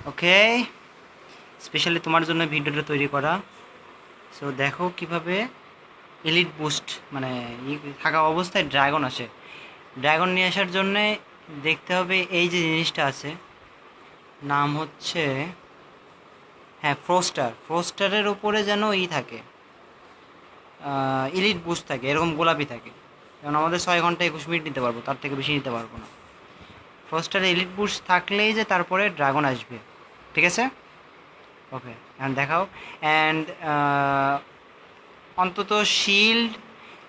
ওকে, specially তোমার জন্য ভিডিওটা তৈরি করা। সো দেখো কিভাবে এলিট বুস্ট মানে থাকা অবস্থায় ড্রাগন আসে। ড্রাগন নিয়ে আসার জন্যে দেখতে হবে এই যে জিনিসটা আছে, নাম হচ্ছে, হ্যাঁ, ফ্রস্টারের ওপরে যেন থাকে, এলিট বুস্ট থাকে, এরকম গোলাপি থাকে। কারণ আমাদের 6 ঘন্টা 21 মিনিট নিতে পারবো, তার থেকে বেশি নিতে পারবো না। ফ্রস্টারে এলিট বুস্ট থাকলেই যে তারপরে ড্রাগন আসবে, ঠিক আছে? ওকে, অ্যান্ড দেখাও। অ্যান্ড অন্তত শিল্ড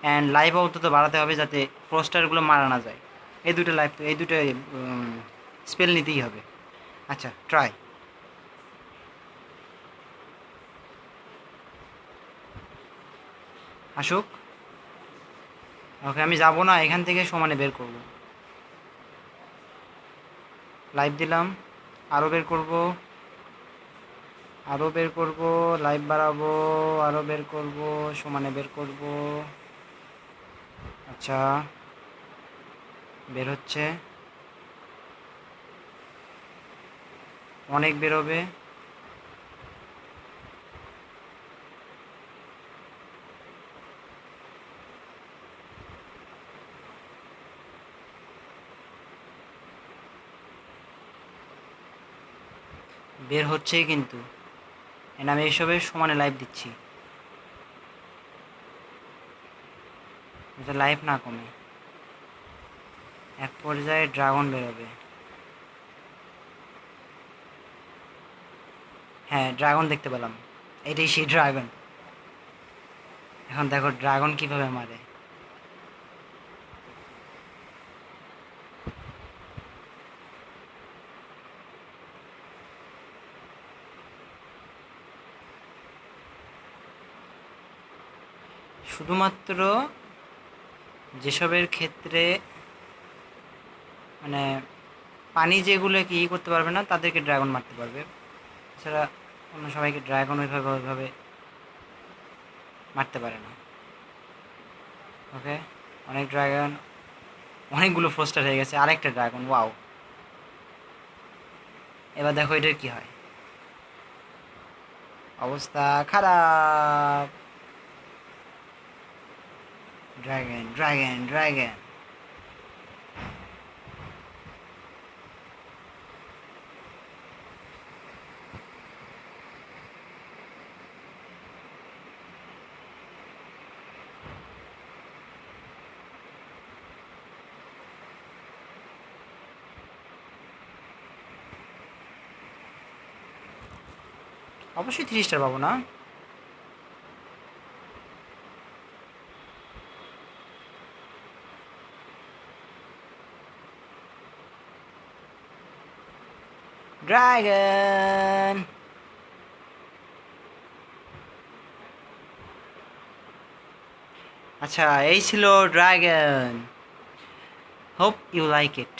অ্যান্ড লাইফ অন্তত বাড়াতে হবে যাতে ফ্রস্টারগুলো মারা না যায়। এই দুটো স্পেল নিতেই হবে। আচ্ছা, ট্রাই। আসুক। ওকে, আমি যাব না, এখান থেকে সমানে বের করব। লাইভ দিলাম, আরও বের করব, আরও বের করব, লাইভ বাড়াবো, আরও বের করব, সমানে বের করব। আচ্ছা, বের হচ্ছে, অনেক বেরোবে। বের হচ্ছেই কিন্তু, আমি এসবের সমানে লাইভ দিচ্ছি যাতে লাইভ না কমে। এক পর্যায়ে ড্রাগন বেরোবে। হ্যাঁ, ড্রাগন দেখতে পেলাম, এটাই সেই ড্রাগন। এখন দেখো ড্রাগন কিভাবে মারে। শুধুমাত্র যেসবের ক্ষেত্রে মানে পানি যেগুলো কি করতে পারবে না তাদেরকে ড্রাগন মারতে পারবে, এছাড়া অন্য সবাইকে ড্রাগন ওইভাবে মারতে পারে না। ওকে, অনেক ড্রাগন, অনেকগুলো ফ্রস্টার হয়ে গেছে, আরেকটা ড্রাগন, ওয়াও। এবার দেখো এটার কি হয়, অবস্থা খারাপ। Dragon dragon dragon. অবশ্যই 3 স্টার পাবো না? ড্রাগন। আচ্ছা, এই ছিল dragon. Hope you like it.